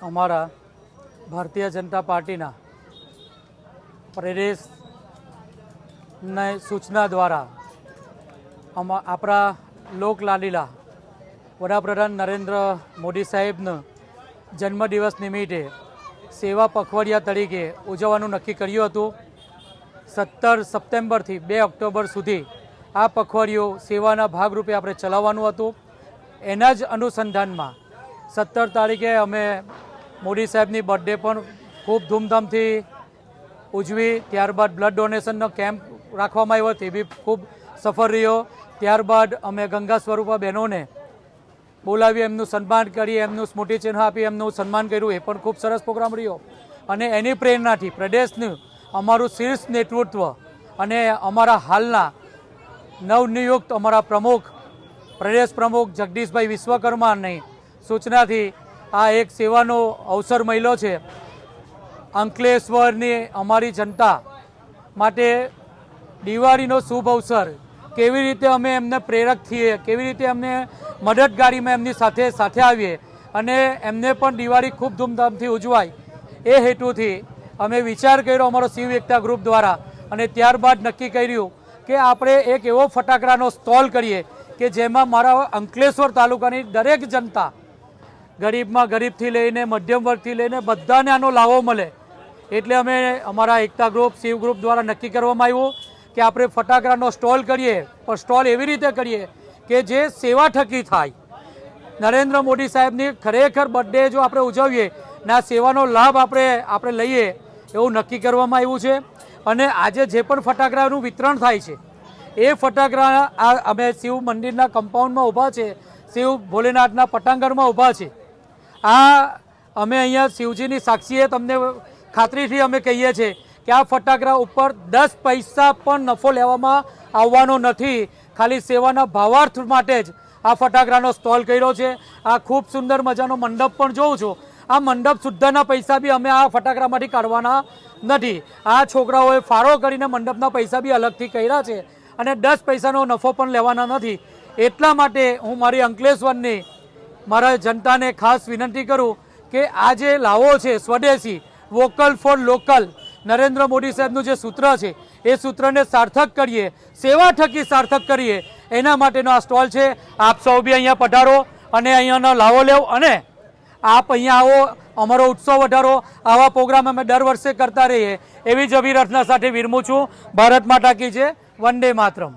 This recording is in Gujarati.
અમારા ભારતીય જનતા પાર્ટીના પ્રદેશની સૂચના દ્વારા આપણા લોકલાડીલા વડાપ્રધાન નરેન્દ્ર મોદી સાહેબનો જન્મદિવસ નિમિત્તે સેવા પખવાડિયા તરીકે ઉજવવાનું નક્કી કર્યું હતું। 17 સપ્ટેમ્બરથી 2 ઓક્ટોબર સુધી આ પખવાડિયું સેવાના ભાગરૂપે આપણે ચલાવવાનું હતું। એના જ અનુસંધાનમાં 17 તારીખે અમે મોદી સાહેબની બર્થડે પણ ખૂબ ધૂમધામથી ઉજવી। ત્યારબાદ બ્લડ ડોનેશનનો કેમ્પ રાખવામાં આવ્યો, તે બી ખૂબ સફળ રહ્યો। ત્યારબાદ અમે ગંગા સ્વરૂપા બહેનોને બોલાવી એમનું સન્માન કરી, એમનું સ્મૃતિચિહ્ન આપી એમનું સન્માન કર્યું, એ પણ ખૂબ સરસ પ્રોગ્રામ રહ્યો। અને એની પ્રેરણાથી પ્રદેશનું અમારું શીર્ષ નેતૃત્વ અને અમારા હાલના નવનિયુક્ત અમારા પ્રમુખ પ્રદેશ પ્રમુખ જગદીશભાઈ વિશ્વકર્માની સૂચનાથી આ એક સેવાનો અવસર મળ્યો છે। અંકલેશ્વરની અમારી જનતા માટે દિવાળીનો શુભ અવસર, કેવી રીતે અમે એમને પ્રેરક થઈએ, કેવી રીતે અમને મદદગારીમાં એમની સાથે આવીએ અને એમને પણ દિવાળી ખૂબ ધૂમધામથી ઉજવાય, એ હેતુથી અમે વિચાર કર્યો અમારો શિવ એકતા ગ્રુપ દ્વારા। અને ત્યારબાદ નક્કી કર્યું કે આપણે એક એવો ફટાકડાનો સ્ટોલ કરીએ કે જેમાં મારા અંકલેશ્વર તાલુકાની દરેક જનતા, ગરીબમાં ગરીબથી લઈને મધ્યમ વર્ગથી લઈને બધાને આનો લાભો મળે। એટલે અમે અમારા એકતા ગ્રુપ શિવ ગ્રુપ દ્વારા નક્કી કરવામાં આવ્યું કે આપણે ફટાકડાનો સ્ટોલ કરીએ, પણ સ્ટોલ એવી રીતે કરીએ કે જે સેવા થકી થાય। નરેન્દ્ર મોદી સાહેબની ખરેખર બર્થડે જો આપણે ઉજવીએ ને આ સેવાનો લાભ આપણે લઈએ એવું નક્કી કરવામાં આવ્યું છે। અને આજે જે પણ ફટાકડાનું વિતરણ થાય છે એ ફટાકડા અમે શિવ મંદિરના કમ્પાઉન્ડમાં ઊભા છે, શિવ ભોલેનાથના પટાંગણમાં ઊભા છે। આ અમે અહીંયા શિવજીની સાક્ષીએ તમને ખાતરીથી અમે કહીએ છીએ કે આ ફટાકડા ઉપર 10 પૈસા પણ નફો લેવામાં આવવાનો નથી, ખાલી સેવાના ભાવાર્થ માટે જ આ ફટાકડાનો સ્ટોલ કર્યો છે। આ ખૂબ સુંદર મજાનો મંડપ પણ જોઉં છું, આ મંડપ સુદ્ધાના પૈસા બી અમે આ ફટાકડામાંથી કાઢવાના નથી। આ છોકરાઓએ ફાળો કરીને મંડપના પૈસા બી અલગથી કર્યા છે અને 10 પૈસાનો નફો પણ લેવાના નથી। એટલા માટે હું મારી અંકલેશ્વરની મારા જનતાને ખાસ વિનંતી કરું કે આ જે લાવો છે સ્વદેશી, vocal for local, Narendra Modi સાહેબનું જે સૂત્ર છે એ સૂત્રને સાર્થક કરીએ, સેવા થકી સાર્થક કરીએ, એના માટેનો આ સ્ટોલ છે। આપ સૌ બી અહીંયા પધારો અને અહીંયાનો લાવો લેવો અને આપ અહીંયા આવો, અમારો ઉત્સવ વધારો। આવા પ્રોગ્રામ અમે દર વર્ષે કરતા રહીએ એવી જ અભિપ્રાર્થના સાથે વિરમું છું। ભારત માતા કી જય, વંદે માતરમ।